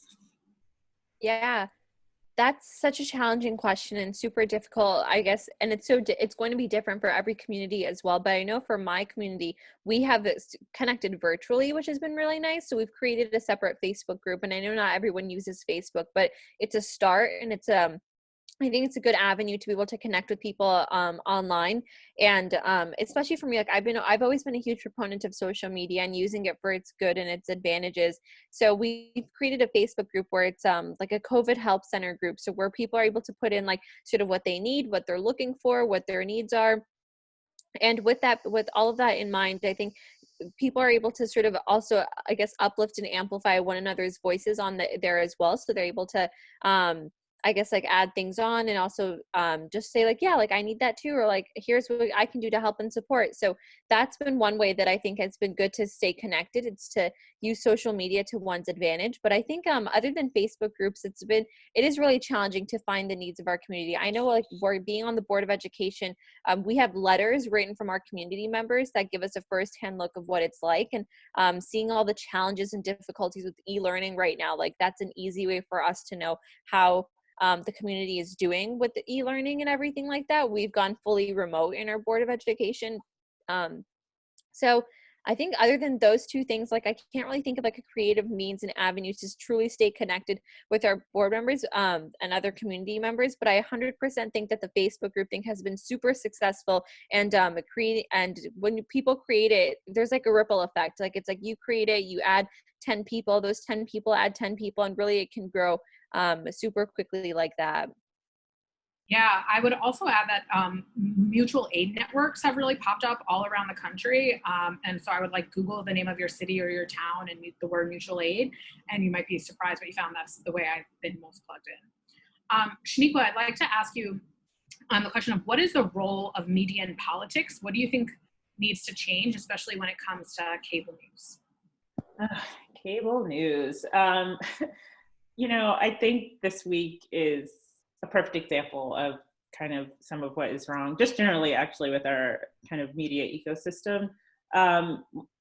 Yeah, that's such a challenging question and super difficult, I guess. And it's going to be different for every community as well. But I know for my community, we have connected virtually, which has been really nice. So we've created a separate Facebook group, and I know not everyone uses Facebook, but it's a start, and I think it's a good avenue to be able to connect with people online. And especially for me, like I've always been a huge proponent of social media and using it for its good and its advantages. So we've created a Facebook group where it's like a COVID help center group. So where people are able to put in like sort of what they need, what they're looking for, what their needs are. And with all of that in mind, I think people are able to sort of also, I guess, uplift and amplify one another's voices there as well. So they're able to I guess like add things on, and also just say like, yeah, like I need that too, or like here's what I can do to help and support. So that's been one way that I think has been good to stay connected. It's to use social media to one's advantage. But I think other than Facebook groups, it is really challenging to find the needs of our community. I know like we're being on the Board of Education, we have letters written from our community members that give us a firsthand look of what it's like, and seeing all the challenges and difficulties with e-learning right now, like that's an easy way for us to know how the community is doing with the e-learning and everything like that. We've gone fully remote in our Board of Education. So I think other than those two things, like I can't really think of like a creative means and avenues to truly stay connected with our board members and other community members. But I 100% think that the Facebook group thing has been super successful, and and when people create it, there's like a ripple effect. Like it's like you create it, you add 10 people, those 10 people add 10 people, and really it can grow super quickly like that. Yeah, I would also add that mutual aid networks have really popped up all around the country. And so I would like Google the name of your city or your town and the word mutual aid, and you might be surprised what you found. That's the way I've been most plugged in. Shaniqua, I'd like to ask you the question of what is the role of media in politics? What do you think needs to change, especially when it comes to cable news? Cable news. I think this week is a perfect example of kind of some of what is wrong, just generally actually with our kind of media ecosystem.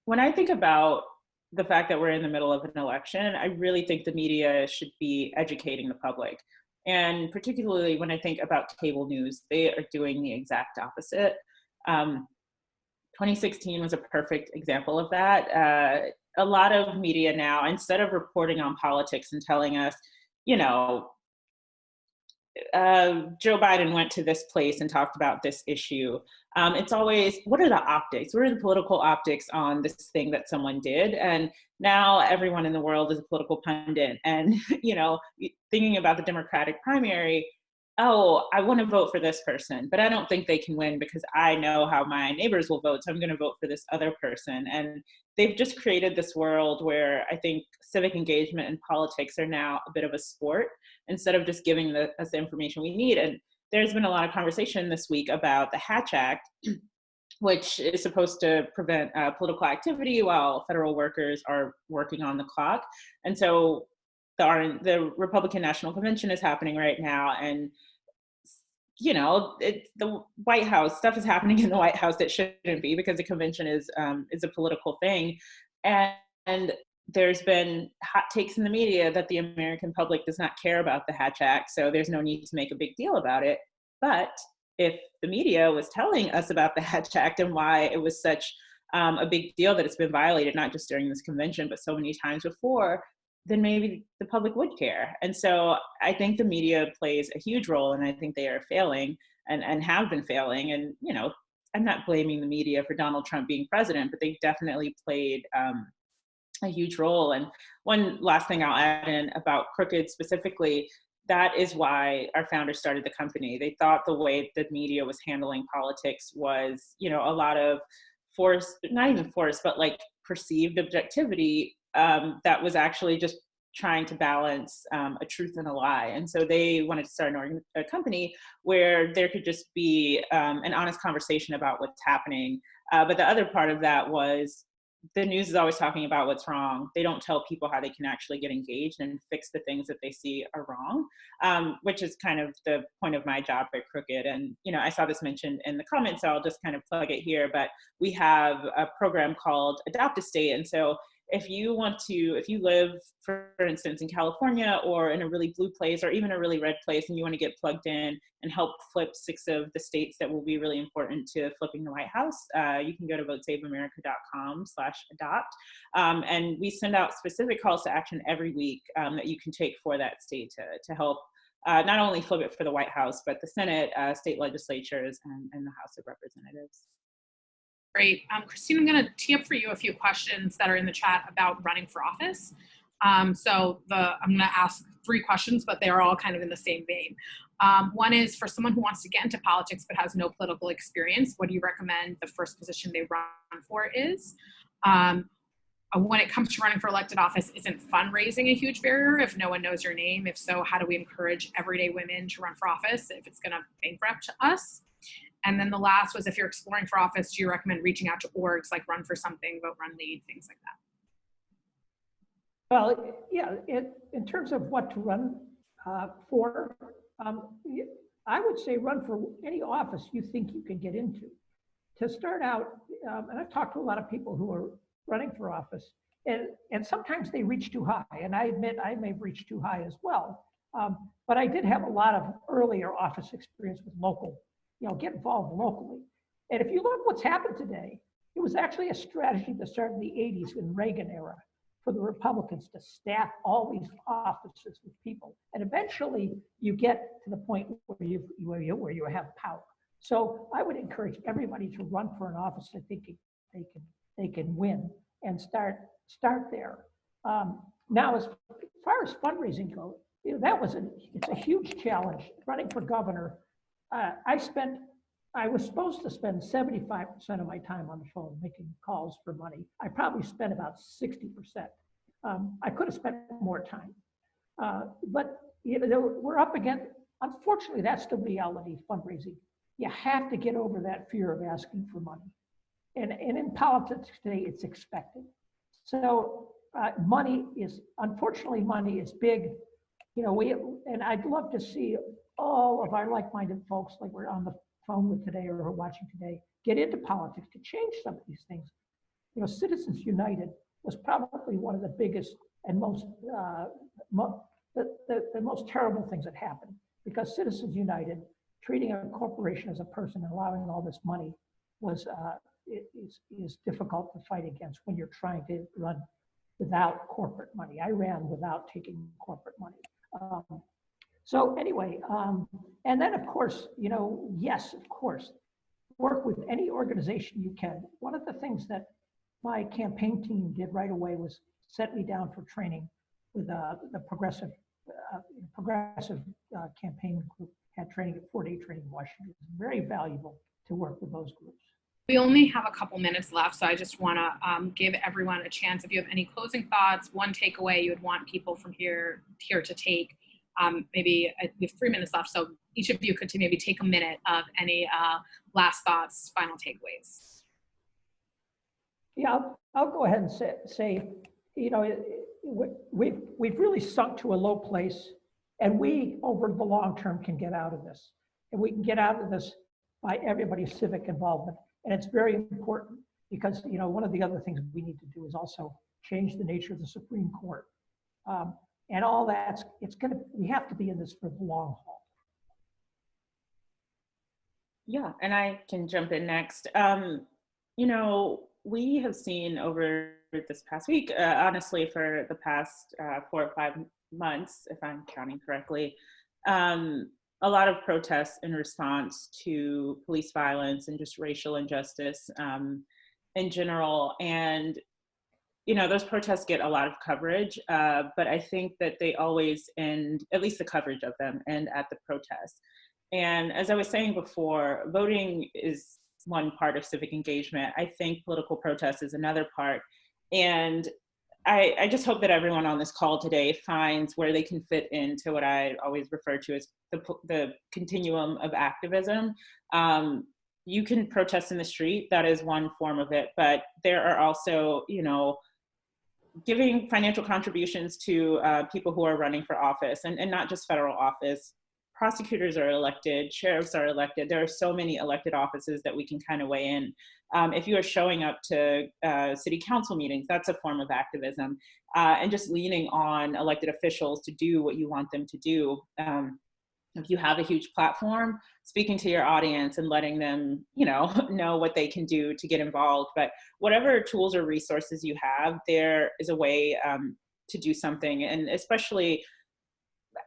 When I think about the fact that we're in the middle of an election, I really think the media should be educating the public. And particularly when I think about cable news, they are doing the exact opposite. 2016 was a perfect example of that. A lot of media now, instead of reporting on politics and telling us, Joe Biden went to this place and talked about this issue. It's always, what are the optics? What are the political optics on this thing that someone did? And now everyone in the world is a political pundit. And, thinking about the Democratic primary, oh, I want to vote for this person, but I don't think they can win because I know how my neighbors will vote, so I'm going to vote for this other person. And they've just created this world where I think civic engagement and politics are now a bit of a sport instead of just giving us the information we need. And there's been a lot of conversation this week about the Hatch Act, which is supposed to prevent political activity while federal workers are working on the clock. And so the Republican National Convention is happening right now, and the White House, stuff is happening in the White House that shouldn't be, because the convention is a political thing. And there's been hot takes in the media that the American public does not care about the Hatch Act, so there's no need to make a big deal about it. But if the media was telling us about the Hatch Act and why it was such a big deal that it's been violated, not just during this convention, but so many times before, then maybe the public would care. And so I think the media plays a huge role, and I think they are failing and have been failing. And, I'm not blaming the media for Donald Trump being president, but they definitely played a huge role. And one last thing I'll add in about Crooked specifically, that is why our founders started the company. They thought the way the media was handling politics was, a lot of forced, not even forced, but like perceived objectivity that was actually just trying to balance a truth and a lie. And so they wanted to start a company where there could just be an honest conversation about what's happening. But the other part of that was the news is always talking about what's wrong. They don't tell people how they can actually get engaged and fix the things that they see are wrong, which is kind of the point of my job at Crooked. And, I saw this mentioned in the comments, so I'll just kind of plug it here, but we have a program called Adopt a State. And so if you live, for instance, in California or in a really blue place or even a really red place, and you want to get plugged in and help flip 6 of the states that will be really important to flipping the White House, you can go to votesaveamerica.com/adopt. And we send out specific calls to action every week that you can take for that state to help not only flip it for the White House, but the Senate, state legislatures, and the House of Representatives. Great. Christine, I'm going to tee up for you a few questions that are in the chat about running for office. I'm going to ask 3 questions, but they are all kind of in the same vein. One is, for someone who wants to get into politics but has no political experience, what do you recommend the first position they run for is? when it comes to running for elected office, isn't fundraising a huge barrier if no one knows your name? If so, how do we encourage everyday women to run for office if it's going to bankrupt us? And then the last was, if you're exploring for office, do you recommend reaching out to orgs like Run for Something, Vote Run Lead, things like that? Well, yeah, in terms of what to run for, I would say run for any office you think you can get into. To start out, and I've talked to a lot of people who are running for office, and sometimes they reach too high, and I admit I may have reached too high as well. But I did have a lot of earlier office experience with local, get involved locally. And if you look what's happened today, it was actually a strategy that started in the 80s in Reagan era for the Republicans to staff all these offices with people. And eventually you get to the point where you have power. So I would encourage everybody to run for an office that they can win and start there. Now, as far as fundraising goes, it's a huge challenge. Running for governor, I was supposed to spend 75% of my time on the phone making calls for money. I probably spent about 60%. I could have spent more time, but we're up against. Unfortunately, that's the reality of fundraising. You have to get over that fear of asking for money. And in politics today, it's expected. So unfortunately, money is big. And I'd love to see all of our like-minded folks, like we're on the phone with today or are watching today, get into politics to change some of these things. Citizens United was probably one of the biggest and most the most terrible things that happened, because Citizens United, treating a corporation as a person and allowing all this money is difficult to fight against when you're trying to run without corporate money. I ran without taking corporate money. So anyway, and then of course, yes, of course, work with any organization you can. One of the things that my campaign team did right away was set me down for training with the progressive campaign group. Had training at 4-day training in Washington. It was very valuable to work with those groups. We only have a couple minutes left, so I just want to give everyone a chance. If you have any closing thoughts, one takeaway you would want people from here to take. Maybe we have 3 minutes left, so each of you could maybe take a minute of any last thoughts, final takeaways. Yeah, I'll go ahead and say we've really sunk to a low place, and we, over the long term, can get out of this. And we can get out of this by everybody's civic involvement. And it's very important because, one of the other things we need to do is also change the nature of the Supreme Court. And all that, we have to be in this for the long haul. Yeah, and I can jump in next. We have seen over this past week, honestly, for the past 4 or 5 months, if I'm counting correctly, a lot of protests in response to police violence and just racial injustice in general. And, those protests get a lot of coverage, but I think that they always end, at least the coverage of them, end at the protest. And as I was saying before, voting is one part of civic engagement. I think political protest is another part. And I just hope that everyone on this call today finds where they can fit into what I always refer to as the continuum of activism. You can protest in the street, that is one form of it, but there are also, giving financial contributions to people who are running for office, and not just federal office. Prosecutors are elected, sheriffs are elected. There are so many elected offices that we can kind of weigh in. If you are showing up to city council meetings, that's a form of activism. And just leaning on elected officials to do what you want them to do. If you have a huge platform, speaking to your audience and letting them, know what they can do to get involved. But whatever tools or resources you have, there is a way to do something. And especially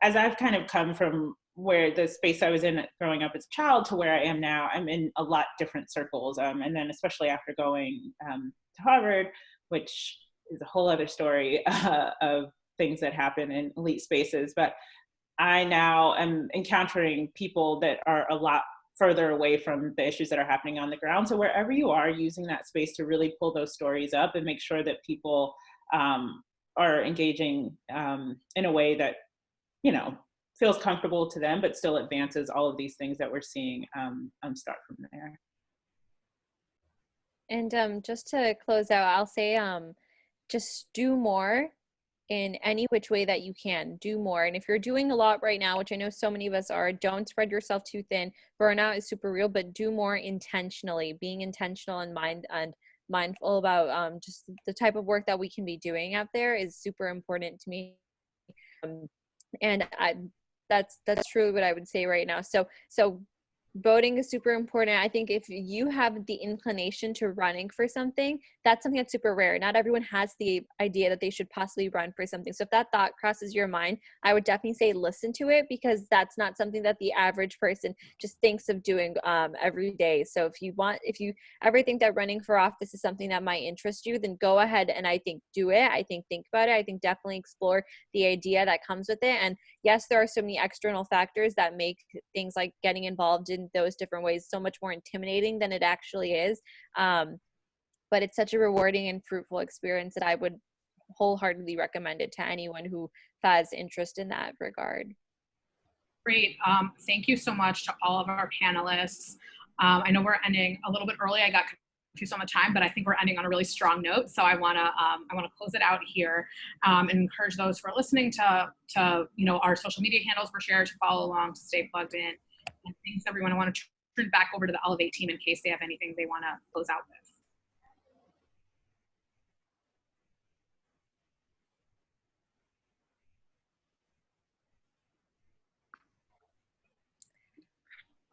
as I've kind of come from where the space I was in growing up as a child to where I am now, I'm in a lot different circles. And then especially after going to Harvard, which is a whole other story of things that happen in elite spaces. But I now am encountering people that are a lot further away from the issues that are happening on the ground. So wherever you are, using that space to really pull those stories up and make sure that people are engaging in a way that, feels comfortable to them, but still advances all of these things that we're seeing, start from there. And just to close out, I'll say just do more in any which way that you can. Do more. And if you're doing a lot right now, which I know so many of us are, don't spread yourself too thin. Burnout is super real, but do more intentionally. Being intentional and mindful about just the type of work that we can be doing out there is super important to me. And that's truly what I would say right now. So voting is super important. I think if you have the inclination to running for something, that's something that's super rare. Not everyone has the idea that they should possibly run for something. So if that thought crosses your mind, I would definitely say listen to it, because that's not something that the average person just thinks of doing every day. So if you ever think that running for office is something that might interest you, then go ahead and I think do it. I think about it. I think definitely explore the idea that comes with it. And yes, there are so many external factors that make things like getting involved in those different ways so much more intimidating than it actually is. But it's such a rewarding and fruitful experience that I would wholeheartedly recommend it to anyone who has interest in that regard. Great. Thank you so much to all of our panelists. I know we're ending a little bit early. I got confused on the time, but I think we're ending on a really strong note. So I want to close it out here and encourage those who are listening to our social media handles were shared, to follow along, to stay plugged in. And thanks everyone. I want to turn it back over to the Ellevate team in case they have anything they want to close out with.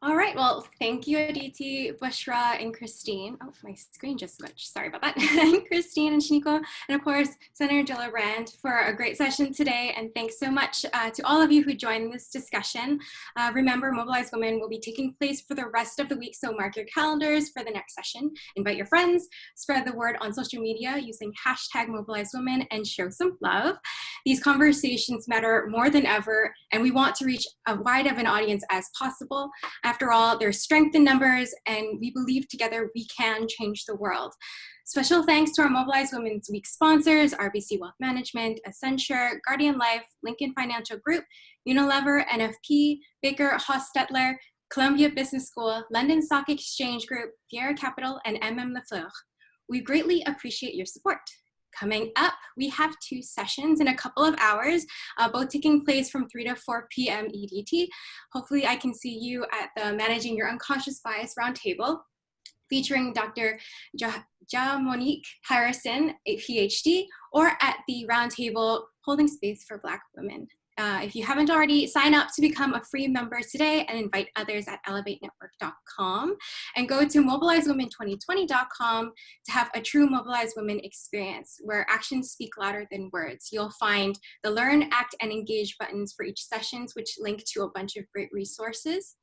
All right, well, thank you, Aditi, Bushra, and Christine. Oh, my screen just switched, sorry about that. Christine and Shaniko, and of course, Senator Gillibrand, for a great session today. And thanks so much to all of you who joined this discussion. Remember, Mobilize Women will be taking place for the rest of the week, so mark your calendars for the next session. Invite your friends, spread the word on social media using hashtag Mobilize Women, and show some love. These conversations matter more than ever, and we want to reach as wide of an audience as possible. After all, there's strength in numbers, and we believe together we can change the world. Special thanks to our Mobilize Women's Week sponsors, RBC Wealth Management, Accenture, Guardian Life, Lincoln Financial Group, Unilever, NFP, Baker Hostetler, Columbia Business School, London Stock Exchange Group, Fiera Capital, and MM Lafleur. We greatly appreciate your support. Coming up, we have 2 sessions in a couple of hours, both taking place from 3 to 4 p.m. EDT. Hopefully I can see you at the Managing Your Unconscious Bias Roundtable, featuring Dr. Monique Harrison, a PhD, or at the Roundtable Holding Space for Black Women. If you haven't already, sign up to become a free member today and invite others at ellevatenetwork.com, and go to mobilizewomen2020.com to have a true Mobilize Women experience where actions speak louder than words. You'll find the Learn, Act, and Engage buttons for each sessions, which link to a bunch of great resources.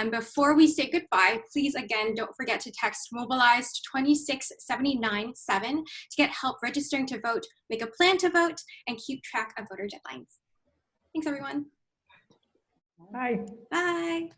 Before we say goodbye, please again, don't forget to text Mobilize to 26797 to get help registering to vote, make a plan to vote, and keep track of voter deadlines. Thanks, everyone. Bye. Bye.